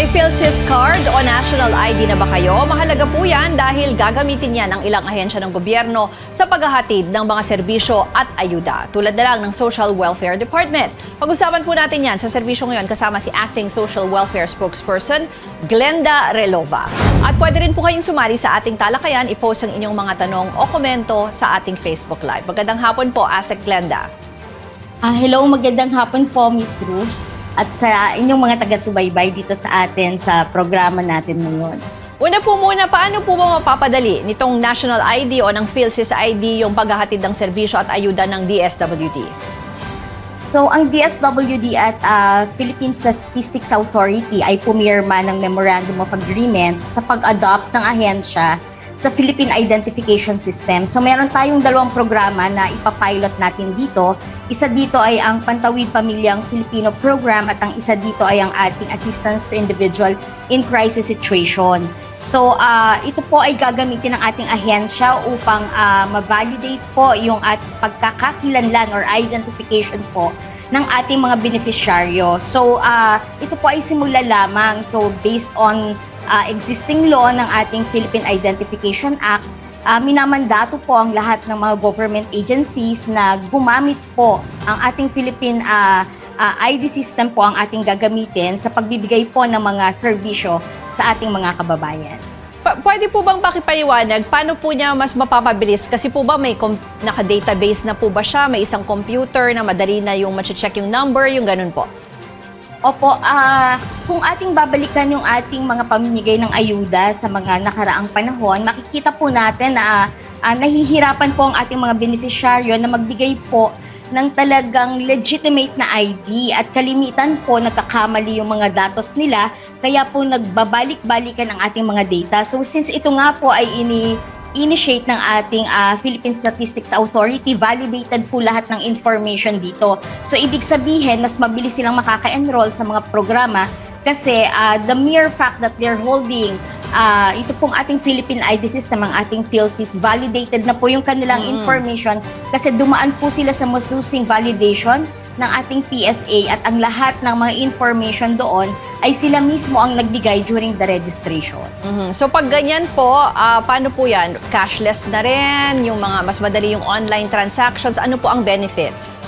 May PhilSys card o national ID na ba kayo? Mahalaga po yan dahil gagamitin yan ng ilang ahensya ng gobyerno sa paghahatid ng mga serbisyo at ayuda. Tulad na lang ng Social Welfare Department. Pag-usapan po natin yan sa serbisyo ngayon kasama si Acting Social Welfare Spokesperson Glenda Relova. At pwede rin po kayong sumali sa ating talakayan, i-post ang inyong mga tanong o komento sa ating Facebook Live. Magandang hapon po, Asek Glenda. Hello, magandang hapon po, Miss Ruth. At sa inyong mga taga-subaybay dito sa atin sa programa natin ngayon. Una po muna, paano po ba mapapadali nitong National ID o ng PhilSys ID yung paghahatid ng serbisyo at ayuda ng DSWD? So, ang DSWD at Philippine Statistics Authority ay pumirma ng Memorandum of Agreement sa pag-adopt ng ahensya sa Philippine Identification System. So, meron tayong dalawang programa na ipapilot natin dito. Isa dito ay ang Pantawid Pamilyang Filipino Program at ang isa dito ay ang ating Assistance to Individual in Crisis Situation. So, ito po ay gagamitin ng ating ahensya upang ma-validate po yung pagkakakilanlan or identification po ng ating mga beneficiaryo. So, ito po ay simula lamang. So, based on existing law ng ating Philippine Identification Act, minamandato po ang lahat ng mga government agencies na gumamit po ang ating Philippine ID system po ang ating gagamitin sa pagbibigay po ng mga serbisyo sa ating mga kababayan. Pwede po bang pakipaliwanag paano po niya mas mapapabilis? Kasi po ba may naka-database na po ba siya? May isang computer na madali na yung ma-check yung number, yung ganun po? Opo, kung ating babalikan yung ating mga pamimigay ng ayuda sa mga nakaraang panahon, makikita po natin na nahihirapan po ang ating mga beneficiaryo na magbigay po ng talagang legitimate na ID at kalimitan po nagkakamali yung mga datos nila, kaya po nagbabalik-balikan ang ating mga data. So since ito nga po ay initiate ng ating Philippine Statistics Authority, validated po lahat ng information dito. So, ibig sabihin, mas mabilis silang makaka-enroll sa mga programa kasi the mere fact that they're holding ito pong ating Philippine ID system, ang ating PhilSys, validated na po yung kanilang information kasi dumaan po sila sa masusing validation ng ating PSA at ang lahat ng mga information doon ay sila mismo ang nagbigay during the registration. So pag ganyan po, paano po yan? Cashless na rin? Yung mga mas madali yung online transactions? Ano po ang benefits?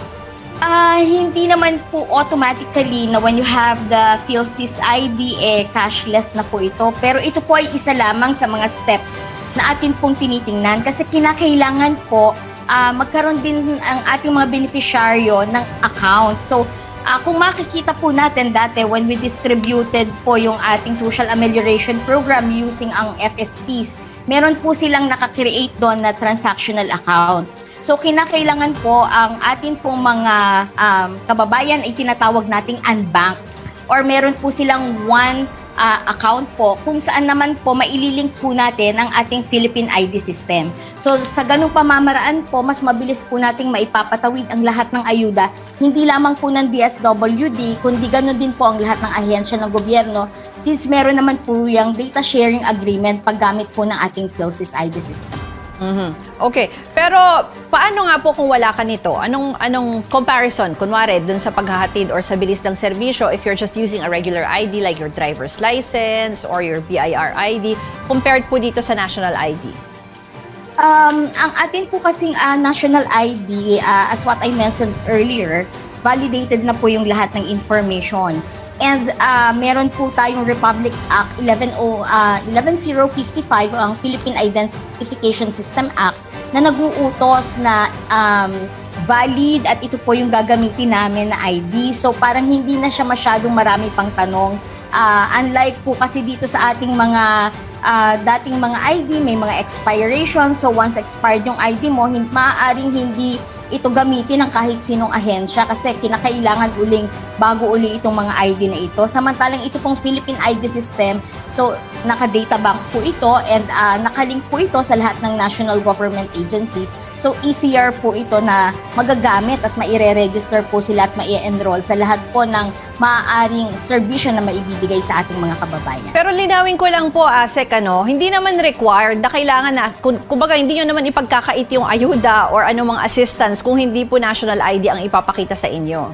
Hindi naman po automatically na when you have the PhilSys ID, cashless na po ito. Pero ito po ay isa lamang sa mga steps na atin pong tinitingnan kasi kinakailangan po magkaroon din ang ating mga beneficiaryo ng account. So, kung makikita po natin dati when we distributed po yung ating social amelioration program using ang FSPs, meron po silang nakakreate doon na transactional account. So, kinakailangan po ang ating pong mga kababayan ay tinatawag nating unbanked or meron po silang one account po kung saan naman po maililink po natin ang ating Philippine ID system. So sa ganung pamamaraan po, mas mabilis po nating maipapatawid ang lahat ng ayuda, hindi lamang po ng DSWD, kundi ganun din po ang lahat ng ahensya ng gobyerno since meron naman po yung data sharing agreement paggamit po ng ating PhilSys ID system. Okay, pero paano nga po kung wala ka nito? Anong comparison, kunwari, dun sa paghahatid or sa bilis ng serbisyo if you're just using a regular ID like your driver's license or your BIR ID compared po dito sa national ID? Ang atin po kasing national ID, as what I mentioned earlier, validated na po yung lahat ng information. And meron po tayong Republic Act 11055, ang Philippine Identification System Act, na nag-uutos na valid at ito po yung gagamitin namin na ID. So parang hindi na siya masyadong marami pang tanong. Unlike po kasi dito sa ating mga dating mga ID, may mga expiration. So once expired yung ID mo, maaaring hindi ito gamitin ng kahit sinong ahensya kasi kinakailangan bago uli itong mga ID na ito. Samantalang ito pong Philippine ID system, so naka-data bank po ito and nakalink po ito sa lahat ng national government agencies. So easier po ito na magagamit at maire-register po sila at mai-enroll sa lahat po ng maaaring serbisyo na maibibigay sa ating mga kababayan. Pero linawin ko lang po, Asek, hindi naman required na kailangan na, kumbaga hindi nyo naman ipagkakait yung ayuda or anumang assistance kung hindi po national ID ang ipapakita sa inyo.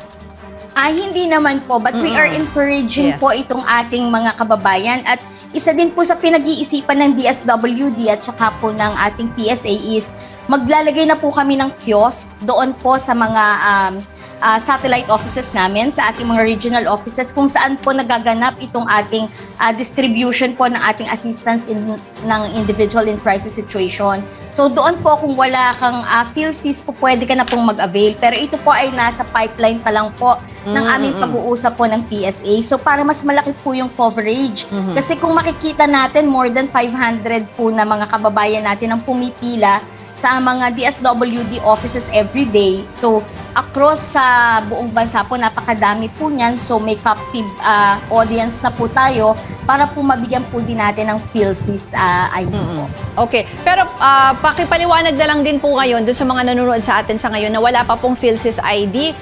Hindi naman po, but we are encouraging Yes. po itong ating mga kababayan at isa din po sa pinag-iisipan ng DSWD at saka po ng ating PSA is maglalagay na po kami ng kiosk doon po sa mga satellite offices namin, sa ating mga regional offices kung saan po nagaganap itong ating distribution po ng ating assistance ng individual in crisis situation. So doon po kung wala kang PhilSys po pwede ka na pong mag-avail. Pero ito po ay nasa pipeline pa lang po ng aming pag-uusap po ng PSA. So para mas malaki po yung coverage. Kasi kung makikita natin more than 500 po na mga kababayan natin ang pumipila sa mga DSWD offices every day. So, across sa buong bansa po, napakadami po niyan. So, may captive audience na po tayo para po mabigyan po din natin ng PhilSys ID po. Okay. Pero pakipaliwanag na lang din po ngayon dun sa mga nanonood sa atin sa ngayon na wala pa pong PhilSys ID.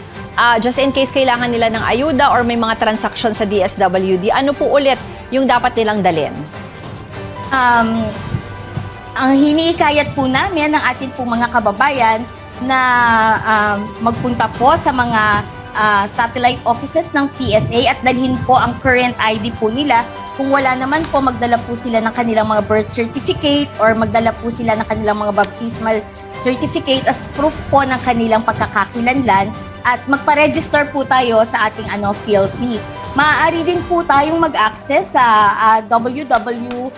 Just in case kailangan nila ng ayuda or may mga transaction sa DSWD, ano po ulit yung dapat nilang dalhin? Ang hiniikayat po namin ng ating po mga kababayan na magpunta po sa mga satellite offices ng PSA at dalhin po ang current ID po nila. Kung wala naman po, magdala po sila ng kanilang mga birth certificate or magdala po sila ng kanilang mga baptismal certificate as proof po ng kanilang pagkakakilanlan at magpa-register po tayo sa ating PhilSys. Maaari din po tayong mag-access sa www.psa.gov.ph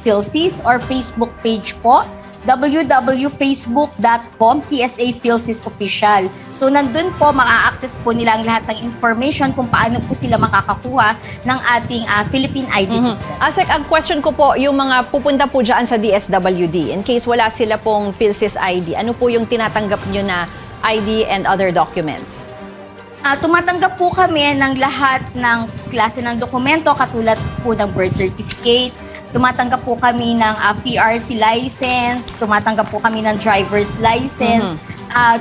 PhilSys or Facebook page po www.facebook.com PSA PhilSys Official. So nandun po maa-access po nila ang lahat ng information kung paano po sila makakakuha ng ating Philippine ID system. Asek, ang question ko po, yung mga pupunta po dyan sa DSWD, in case wala sila pong PhilSys ID, ano po yung tinatanggap nyo na ID and other documents? Tumatanggap po kami ng lahat ng klase ng dokumento katulad po ng birth certificate, tumatanggap po kami ng PRC license, tumatanggap po kami ng driver's license,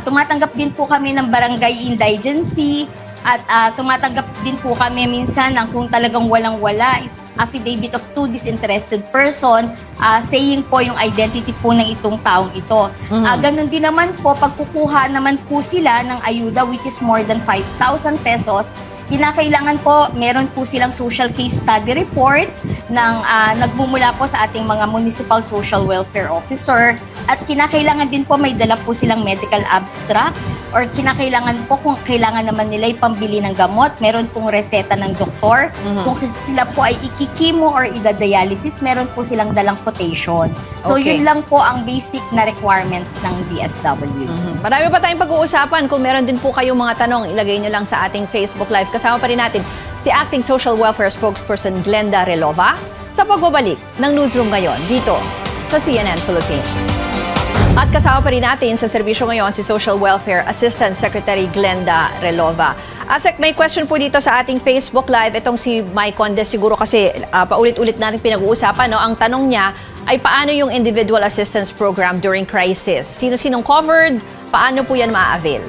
tumatanggap din po kami ng barangay indigency, at tumatanggap din po kami minsan ng kung talagang walang-wala is affidavit of two disinterested person saying po yung identity po ng itong taong ito. Ganon din naman po, pagkukuha naman po sila ng ayuda which is more than 5,000 pesos, kinakailangan po, meron po silang social case study report ng nagmumula po sa ating mga municipal social welfare officer at kinakailangan din po may dala po silang medical abstract or kinakailangan po kung kailangan naman nila ipambili ng gamot, meron pong reseta ng doktor. Kung sila po ay ikikimo or idadialysis, meron po silang dalang quotation. So Okay. yun lang po ang basic na requirements ng DSWD. Marami pa tayong pag-uusapan. Kung meron din po kayong mga tanong, ilagay nyo lang sa ating Facebook Live. Kasama pa rin natin si Acting Social Welfare Spokesperson Glenda Relova sa pagbabalik ng Newsroom ngayon dito sa CNN Philippines. At kasama pa rin natin sa serbisyo ngayon si Social Welfare Assistant Secretary Glenda Relova. Asek, may question po dito sa ating Facebook Live. Itong si Mike Conde, siguro kasi paulit-ulit natin pinag-uusapan. No? Ang tanong niya ay paano yung Individual Assistance Program during crisis? Sino-sinong covered? Paano po yan ma-avail?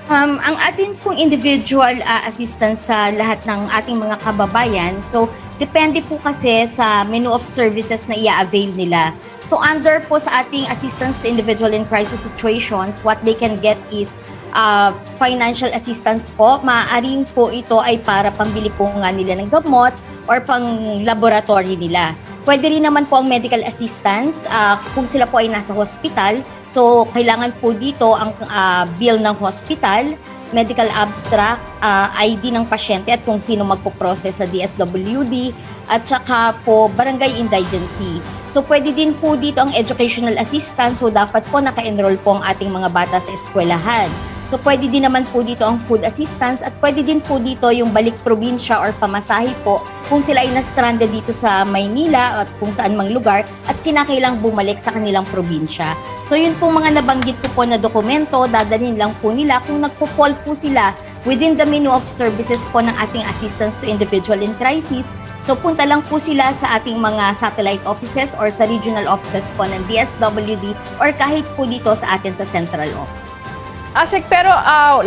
Ang ating pong individual assistance sa lahat ng ating mga kababayan, so depende po kasi sa menu of services na i-avail nila. So under po sa ating assistance to individual in crisis situations, what they can get is financial assistance po. Maaaring po ito ay para pambili po nga nila ng gamot or pang laboratory nila. Pwede rin naman po ang medical assistance kung sila po ay nasa hospital. So, kailangan po dito ang bill ng hospital, medical abstract, ID ng pasyente at kung sino magpo-process sa DSWD at saka po barangay indigency. So, pwede din po dito ang educational assistance. So, dapat po naka-enroll po ang ating mga bata sa eskwelahan. So, pwede din naman po dito ang food assistance at pwede din po dito yung balik probinsya or pamasahe po kung sila ay na-stranded dito sa Maynila at kung saan mang lugar at kinakailang bumalik sa kanilang probinsya. So, yun po mga nabanggit po na dokumento, dadalhin lang po nila kung nagpo-fall po sila within the menu of services po ng ating assistance to individual in crisis. So, punta lang po sila sa ating mga satellite offices or sa regional offices po ng DSWD or kahit po dito sa atin sa central office. Asek, pero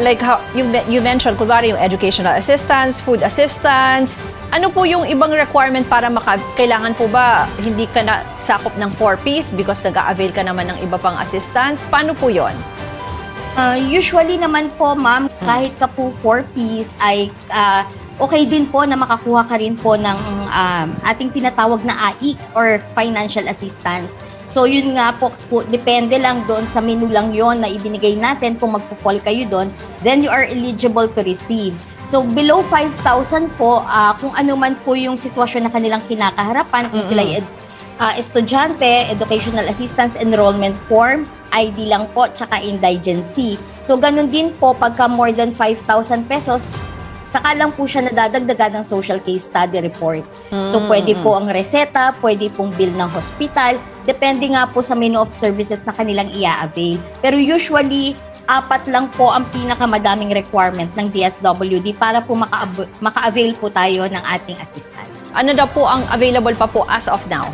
like how you mentioned, kunwari yung educational assistance, food assistance, ano po yung ibang requirement para kailangan po ba hindi ka na sakop ng 4Ps because nag-a-avail ka naman ng iba pang assistance? Paano po yon? Usually naman po, ma'am, kahit ka po 4 Ps ay okay din po na makakuha ka rin po ng ating tinatawag na AIX or financial assistance. So yun nga po, depende lang doon sa menu lang yon na ibinigay natin kung magfo-fall kayo doon, then you are eligible to receive. So below 5,000 po, kung ano man po yung sitwasyon na kanilang kinakaharapan, kung sila estudyante, educational assistance, enrollment form, ID lang po, tsaka indigency. So ganun din po, pagka more than 5,000 pesos, saka lang po siya nadadagdagan ng social case study report. So pwede po ang reseta, pwede pong bill ng hospital, depende nga po sa menu of services na kanilang i-avail. Pero usually, 4 lang po ang pinakamadaming requirement ng DSWD para po maka-avail po tayo ng ating assistance. Ano daw po ang available pa po as of now?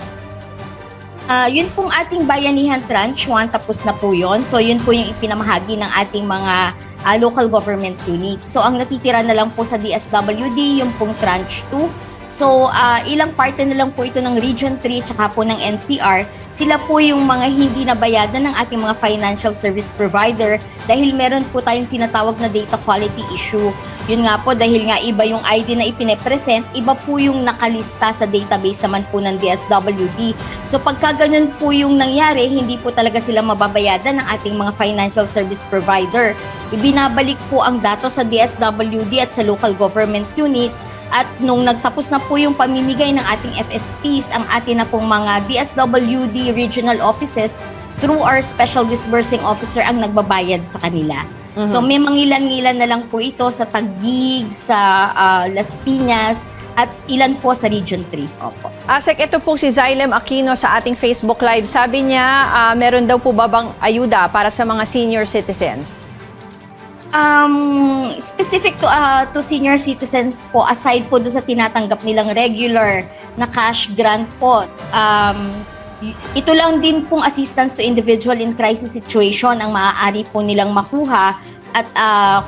Yun pong ating Bayanihan Tranche 1, tapos na po yun. So yun po yung ipinamahagi ng ating mga local government units. So ang natitira na lang po sa DSWD, yung pong Tranche 2. So ilang parte na lang po ito ng Region 3 tsaka po ng NCR. Sila po yung mga hindi nabayadan ng ating mga financial service provider dahil meron po tayong tinatawag na data quality issue. Yun nga po, dahil nga iba yung ID na ipine-present, iba po yung nakalista sa database naman po ng DSWD. So pagka ganun po yung nangyari, hindi po talaga sila mababayadan ng ating mga financial service provider. Ibinabalik po ang datos sa DSWD at sa local government unit. At nung nagtapos na po yung pamimigay ng ating FSPs, ang atin na pong mga DSWD regional offices, through our special disbursing officer ang nagbabayad sa kanila. So may mangilan-ngilan na lang po ito sa Taguig, sa Las Piñas, at ilan po sa Region 3. Opo. Asek, ito po si Xylem Aquino sa ating Facebook Live. Sabi niya, meron daw po babang ayuda para sa mga senior citizens? Specific to senior citizens po, aside po doon sa tinatanggap nilang regular na cash grant po, ito lang din pong assistance to individual in crisis situation ang maaari po nilang makuha. At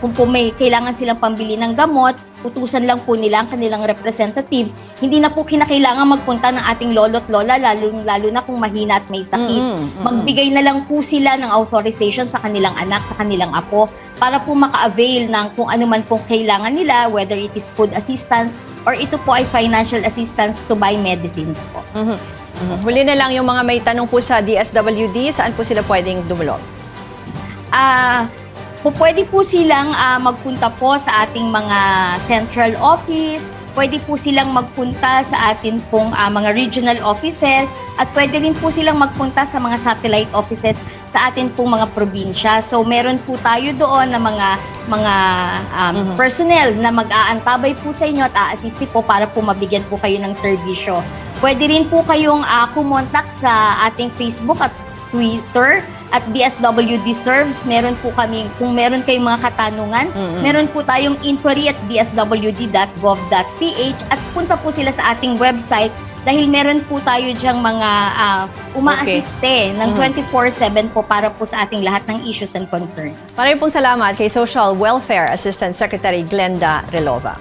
kung po may kailangan silang pambili ng gamot, utusan lang po nila ang kanilang representative. Hindi na po kinakailangan magpunta ng ating lolo't lola, lalo na kung mahina at may sakit. Magbigay na lang po sila ng authorization sa kanilang anak, sa kanilang apo, para po maka-avail ng kung ano man pong kailangan nila, whether it is food assistance or ito po ay financial assistance to buy medicines po. Huli na lang yung mga may tanong po sa DSWD, saan po sila pwedeng dumulog? Pwede po silang magpunta po sa ating mga central office, pwede po silang magpunta sa atin pong mga regional offices, at pwede rin po silang magpunta sa mga satellite offices sa atin pong mga probinsya. So meron po tayo doon na mga personnel na mag-aantabay po sa inyo at a-assist po para po mabigyan po kayo ng serbisyo. Pwede rin po kayong kumontak sa ating Facebook at Twitter at DSWD Serves. Meron po kami, kung meron kayong mga katanungan, meron po tayong inquiry at dswd.gov.ph at punta po sila sa ating website dahil meron po tayo dyang mga uma-assiste ng 24/7 po para po sa ating lahat ng issues and concerns. Maraming pong salamat kay Social Welfare Assistant Secretary Glenda Relova.